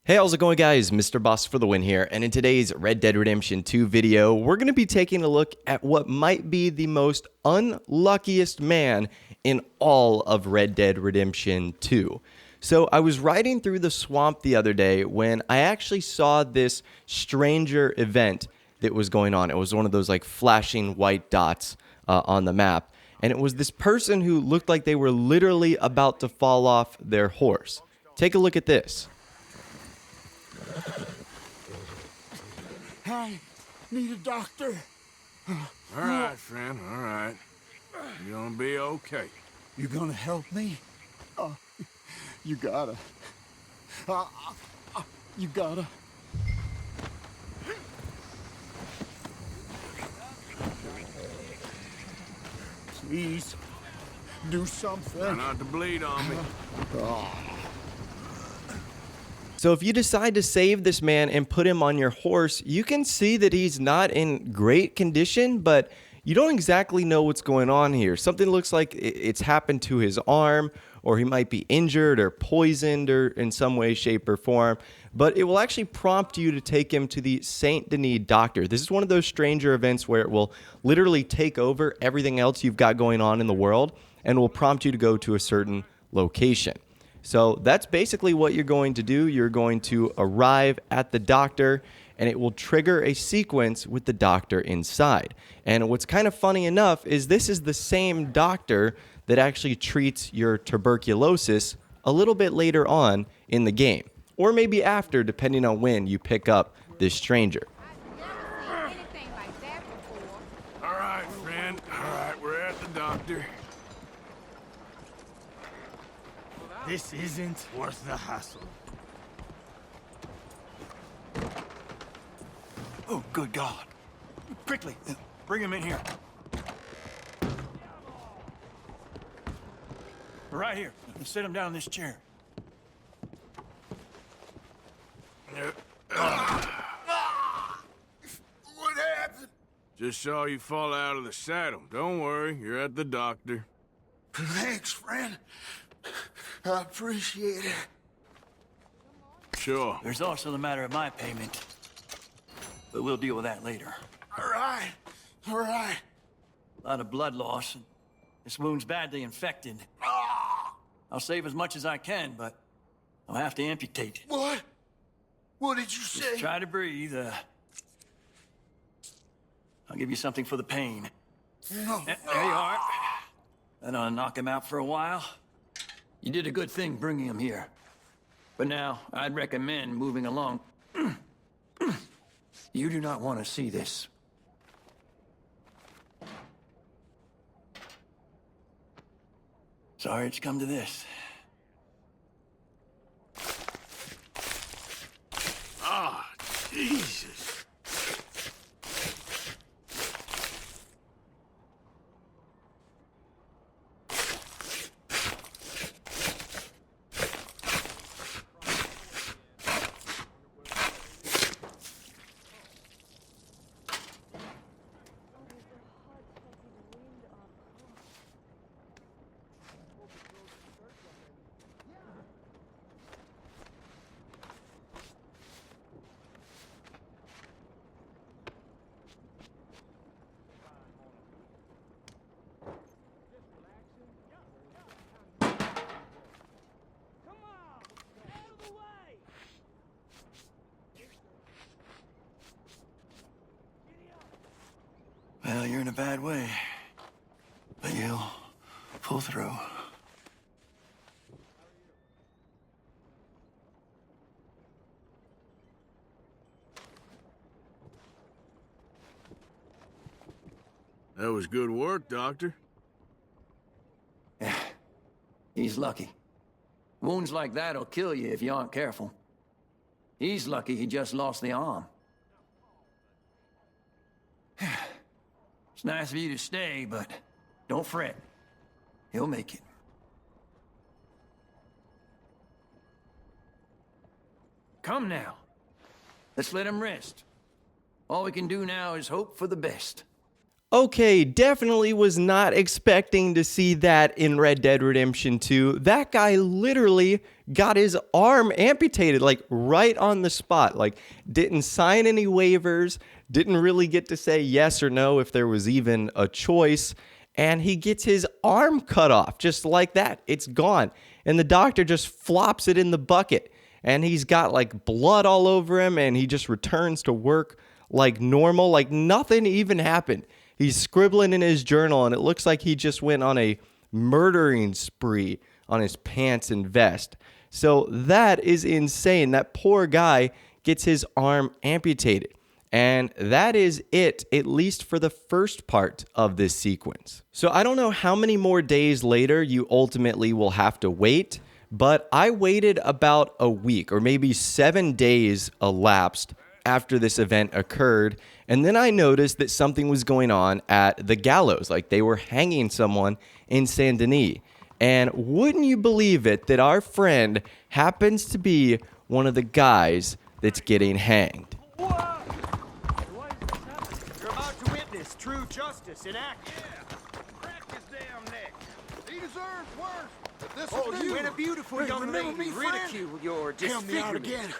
Hey, how's it going, guys? Mr. Boss for the win here, and in today's Red Dead Redemption 2 video, we're going to be taking a look at what might be the most unluckiest man in all of Red Dead Redemption 2. So I was riding through the swamp the other day when I actually saw this stranger event that was going on. It was one of those like flashing white dots on the map, and it was this person who looked like they were literally about to fall off their horse. Take a look at this. I need a doctor. All right, friend, all right. You're gonna be okay. You gonna help me? You gotta. You gotta. Please, do something. Try not to bleed on me. So if you decide to save this man and put him on your horse, you can see that he's not in great condition, but you don't exactly know what's going on here. Something looks like it's happened to his arm, or he might be injured or poisoned or in some way, shape, or form. But it will actually prompt you to take him to the Saint Denis doctor. This is one of those stranger events where it will literally take over everything else you've got going on in the world and will prompt you to go to a certain location. So that's basically what you're going to do. You're going to arrive at the doctor, and it will trigger a sequence with the doctor inside. And what's kind of funny enough is this is the same doctor that actually treats your tuberculosis a little bit later on in the game, or maybe after, depending on when you pick up this stranger. All right, friend. All right, we're at the doctor. This isn't worth the hassle. Oh, good God. Quickly, bring him in here. Right here. Sit him down in this chair. What happened? Just saw you fall out of the saddle. Don't worry, you're at the doctor. Thanks, friend. I appreciate it. Sure. There's also the matter of my payment, but we'll deal with that later. All right. All right. A lot of blood loss, and this wound's badly infected. I'll save as much as I can, but I'll have to amputate it. What? What did you say? Just try to breathe. I'll give you something for the pain. No. There you are. That'll knock him out for a while. You did a good thing bringing him here. But now, I'd recommend moving along. You do not want to see this. Sorry it's come to this. Ah, Jesus. Well, you're in a bad way. But you'll pull through. That was good work, Doctor. He's lucky. Wounds like that'll kill you if you aren't careful. He's lucky he just lost the arm. It's nice of you to stay, but don't fret. He'll make it. Come now. Let's let him rest. All we can do now is hope for the best. Okay, definitely was not expecting to see that in Red Dead Redemption 2. That guy literally got his arm amputated, like right on the spot. Like, didn't sign any waivers, didn't really get to say yes or no if there was even a choice. And he gets his arm cut off just like that. It's gone. And the doctor just flops it in the bucket. And he's got like blood all over him, and he just returns to work like normal, like nothing even happened. He's scribbling in his journal, and it looks like he just went on a murdering spree on his pants and vest. So that is insane. That poor guy gets his arm amputated. And that is it, at least for the first part of this sequence. So I don't know how many more days later you ultimately will have to wait, but I waited about a week, or maybe 7 days elapsed after this event occurred, and then I noticed that something was going on at the gallows, like they were hanging someone in Saint Denis. And wouldn't you believe it that our friend happens to be one of the guys that's getting hanged. You're about to witness true justice in action. Crack his damn neck. He deserves worse. But this Oh, is you and a beautiful Hey, young remember lady me, friend? ridicule your Help me out disfigurement. again.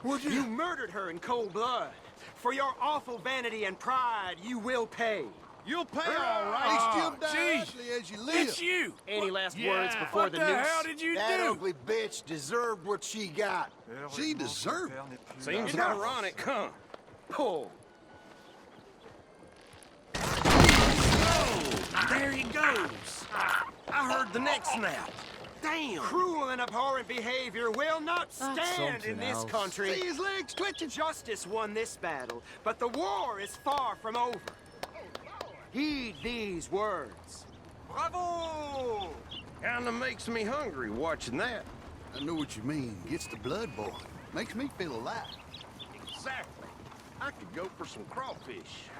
Would You murdered her in cold blood. For your awful vanity and pride, you will pay. You'll pay all right. He's still down ugly as you live. It's you! Any last words before What the the noose? hell did you That do? ugly bitch deserved what she got. She deserved it. Seems ironic, huh? Pull. There he goes. I heard the neck snap. Damn. Cruel and abhorrent behavior will not stand in this country. See his legs twitching. Justice won this battle, but the war is far from over. Heed these words. Bravo! Kinda makes me hungry watching that. I know what you mean. Gets the blood boiling. Makes me feel alive. Exactly. I could go for some crawfish.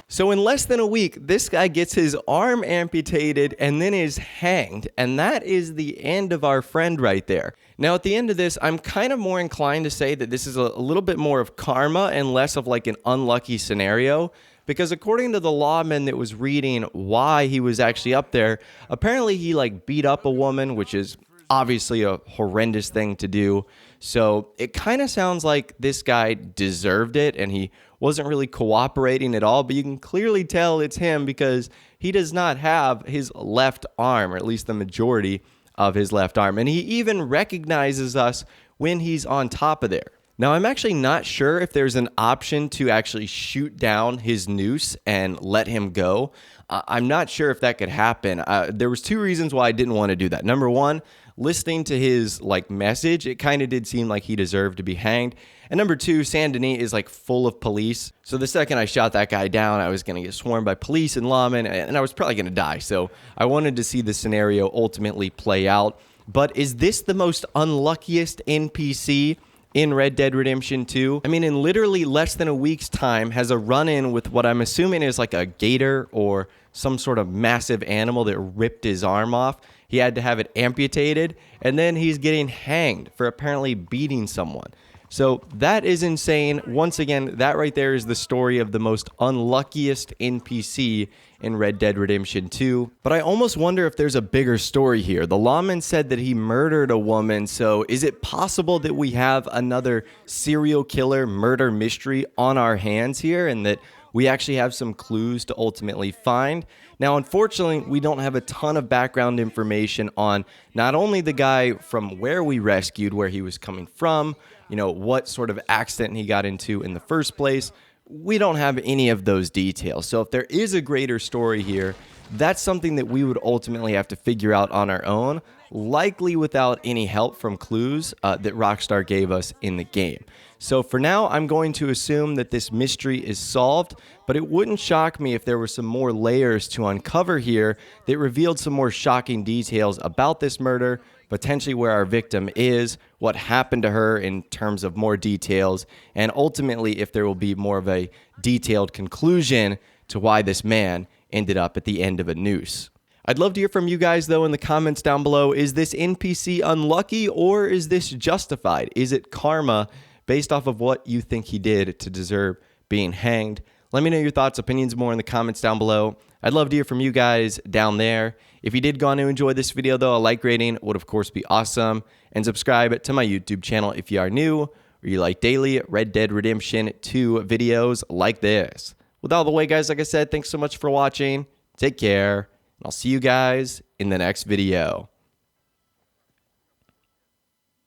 So in less than a week, this guy gets his arm amputated and then is hanged. And that is the end of our friend right there. Now, at the end of this, I'm kind of more inclined to say that this is a little bit more of karma and less of like an unlucky scenario. Because according to the lawman that was reading why he was actually up there, apparently he like beat up a woman, which is obviously a horrendous thing to do. So it kind of sounds like this guy deserved it and he wasn't really cooperating at all, but you can clearly tell it's him because he does not have his left arm, or at least the majority of his left arm. And he even recognizes us when he's on top of there. Now, I'm actually not sure if there's an option to actually shoot down his noose and let him go. I'm not sure if that could happen. There was two reasons why I didn't want to do that. Number one, listening to his message, it kind of did seem like he deserved to be hanged. And number two, Saint Denis is full of police. So the second I shot that guy down, I was going to get swarmed by police and lawmen, and I was probably going to die. So I wanted to see the scenario ultimately play out. But is this the most unluckiest NPC in Red Dead Redemption 2? I mean, in literally less than a week's time, has a run-in with what I'm assuming is like a gator or some sort of massive animal that ripped his arm off. He had to have it amputated, and then he's getting hanged for apparently beating someone. So that is insane. Once again, that right there is the story of the most unluckiest NPC in Red Dead Redemption 2. But I almost wonder if there's a bigger story here. The lawman said that he murdered a woman, so is it possible that we have another serial killer murder mystery on our hands here and that we actually have some clues to ultimately find? Now, unfortunately, we don't have a ton of background information on not only the guy from where we rescued, where he was coming from, what sort of accident he got into in the first place. We don't have any of those details. So if there is a greater story here, that's something that we would ultimately have to figure out on our own, likely without any help from clues that Rockstar gave us in the game. So for now, I'm going to assume that this mystery is solved, but it wouldn't shock me if there were some more layers to uncover here that revealed some more shocking details about this murder, potentially where our victim is, what happened to her in terms of more details, and ultimately if there will be more of a detailed conclusion to why this man ended up at the end of a noose. I'd love to hear from you guys, though, in the comments down below. Is this NPC unlucky, or is this justified? Is it karma based off of what you think he did to deserve being hanged? Let me know your thoughts, opinions more in the comments down below. I'd love to hear from you guys down there. If you did go on to enjoy this video though, a like rating would of course be awesome. And subscribe to my YouTube channel if you are new or you like daily Red Dead Redemption 2 videos like this. With all the way, guys, like I said, thanks so much for watching. Take care, and I'll see you guys in the next video.